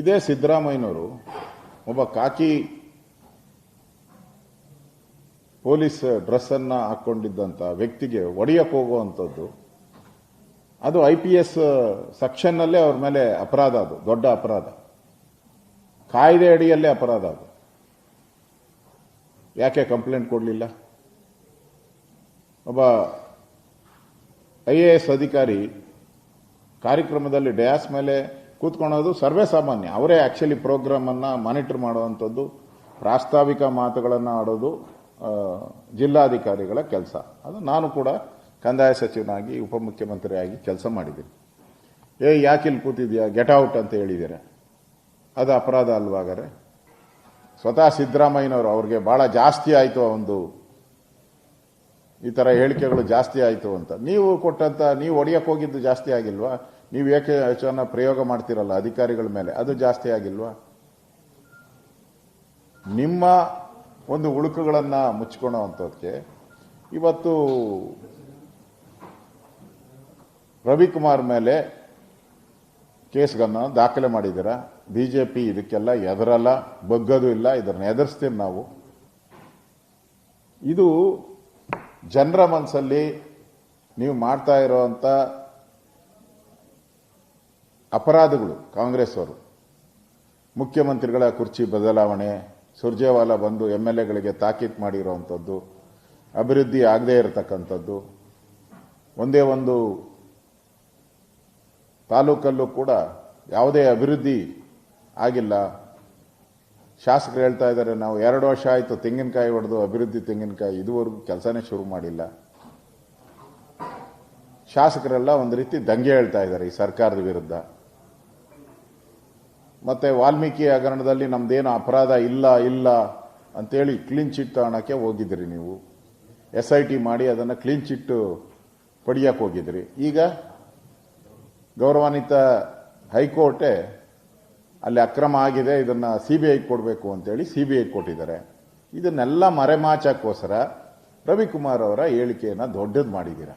ಇದೇ ಸಿದ್ದರಾಮಯ್ಯನವರು ಒಬ್ಬ ಕಾಕಿ ಪೊಲೀಸ್ ಡ್ರೆಸ್ ಅನ್ನ ಹಾಕೊಂಡಿದ್ದಂತ ವ್ಯಕ್ತಿಗೆ ಹೊಡೆಯಕ್ಕೆ ಹೋಗುವಂಥದ್ದು, ಅದು IPS ಸೆಕ್ಷನ್ನಲ್ಲೇ ಅವ್ರ ಮೇಲೆ ಅಪರಾಧ, ಅದು ದೊಡ್ಡ ಅಪರಾಧ, ಕಾಯ್ದೆ ಅಡಿಯಲ್ಲೇ ಅಪರಾಧ. ಅದು ಯಾಕೆ ಕಂಪ್ಲೇಂಟ್ ಕೊಡಲಿಲ್ಲ? ಒಬ್ಬ IAS ಅಧಿಕಾರಿ ಕಾರ್ಯಕ್ರಮದಲ್ಲಿ ಡಯಾಸ್ ಮೇಲೆ ಕೂತ್ಕೊಳ್ಳೋದು ಸರ್ವೇ ಸಾಮಾನ್ಯ. ಅವರೇ ಆಕ್ಚುಲಿ ಪ್ರೋಗ್ರಾಮ್ ಅನ್ನ ಮಾನಿಟರ್ ಮಾಡುವಂಥದ್ದು, ಪ್ರಾಸ್ತಾವಿಕ ಮಾತುಗಳನ್ನು ಆಡೋದು ಜಿಲ್ಲಾಧಿಕಾರಿಗಳ ಕೆಲಸ. ಅದು ನಾನು ಕೂಡ ಕಂದಾಯ ಸಚಿವನಾಗಿ ಉಪಮುಖ್ಯಮಂತ್ರಿಯಾಗಿ ಕೆಲಸ ಮಾಡಿದ್ದೀನಿ. ಯಾಕಿಲ್ಲಿ ಕೂತಿದ್ಯಾ, ಗೆಟ್ ಔಟ್ ಅಂತ ಹೇಳಿದ್ದೀರಾ, ಅದು ಅಪರಾಧ ಅಲ್ವಾಗಾರೆ? ಸ್ವತಃ ಸಿದ್ದರಾಮಯ್ಯನವರು ಅವ್ರಿಗೆ ಬಹಳ ಜಾಸ್ತಿ ಆಯಿತು, ಒಂದು ಈ ಥರ ಹೇಳಿಕೆಗಳು ಜಾಸ್ತಿ ಆಯಿತು ಅಂತ. ನೀವು ಕೊಟ್ಟಂತ, ನೀವು ಹೊಡೆಯಕ್ಕೆ ಹೋಗಿದ್ದು ಜಾಸ್ತಿ ಆಗಿಲ್ವಾ? ನೀವು ಏಕವಚನ ಪ್ರಯೋಗ ಮಾಡ್ತಿರಲ್ಲ ಅಧಿಕಾರಿಗಳ ಮೇಲೆ, ಅದು ಜಾಸ್ತಿ ಆಗಿಲ್ವಾ? ನಿಮ್ಮ ಒಂದು ಉಳುಕುಗಳನ್ನು ಮುಚ್ಕೊಳ್ಳುವಂಥದ್ದಕ್ಕೆ ಇವತ್ತು ರವಿಕುಮಾರ್ ಮೇಲೆ ಕೇಸ್ಗಳನ್ನು ದಾಖಲೆ ಮಾಡಿದ್ದೀರಾ. ಬಿಜೆಪಿ ಇದಕ್ಕೆಲ್ಲ ಎದರಲ್ಲ, ಬಗ್ಗದು ಇಲ್ಲ, ಇದನ್ನು ಎದುರಿಸ್ತೀವಿ ನಾವು. ಇದು ಜನರ ಮನಸ್ಸಲ್ಲಿ ನೀವು ಮಾಡ್ತಾ ಇರುವಂತ ಅಪರಾಧಗಳು. ಕಾಂಗ್ರೆಸ್ ಅವರು ಮುಖ್ಯಮಂತ್ರಿಗಳ ಕುರ್ಚಿ ಬದಲಾವಣೆ, ಸುರ್ಜೇವಾಲಾ ಬಂದು MLAಗಳಿಗೆ ತಾಕೀತು ಮಾಡಿರುವಂಥದ್ದು, ಅಭಿವೃದ್ಧಿ ಆಗದೇ ಇರತಕ್ಕಂಥದ್ದು, ಒಂದೇ ಒಂದು ತಾಲೂಕಲ್ಲೂ ಕೂಡ ಯಾವುದೇ ಅಭಿವೃದ್ಧಿ ಆಗಿಲ್ಲ. ಶಾಸಕರು ಹೇಳ್ತಾ ಇದ್ದಾರೆ, ನಾವು 2 ವರ್ಷ ಆಯಿತು ತೆಂಗಿನಕಾಯಿ ಹೊಡೆದು, ಅಭಿವೃದ್ಧಿ ತೆಂಗಿನಕಾಯಿ ಇದುವರೆಗೂ ಕೆಲಸನೇ ಶುರು ಮಾಡಿಲ್ಲ. ಶಾಸಕರೆಲ್ಲ ಒಂದು ರೀತಿ ದಂಗೆ ಹೇಳ್ತಾ ಇದ್ದಾರೆ ಈ ಸರ್ಕಾರದ ವಿರುದ್ಧ. ಮತ್ತೆ ವಾಲ್ಮೀಕಿ ಹಗರಣದಲ್ಲಿ ನಮ್ದೇನು ಅಪರಾಧ ಇಲ್ಲ ಅಂತೇಳಿ ಕ್ಲೀನ್ ಚಿಟ್ ತಗೊಳಕ್ಕೆ ಹೋಗಿದ್ರಿ ನೀವು. SIT ಮಾಡಿ ಅದನ್ನು ಕ್ಲೀನ್ ಚಿಟ್ ಪಡಿಯಕ್ಕೆ ಹೋಗಿದ್ರಿ. ಈಗ ಗೌರವಾನ್ವಿತ ಹೈಕೋರ್ಟೇ ಅಲ್ಲಿ ಅಕ್ರಮ ಆಗಿದೆ, ಇದನ್ನ CBI ಕೊಡಬೇಕು ಅಂತೇಳಿ CBI ಕೊಟ್ಟಿದ್ದಾರೆ. ಇದನ್ನೆಲ್ಲ ಮರೆಮಾಚಕ್ಕೋಸ್ಕರ ರವಿಕುಮಾರ್ ಅವರ ಹೇಳಿಕೆಯನ್ನು ದೊಡ್ಡದು ಮಾಡಿದ್ದೀರಾ.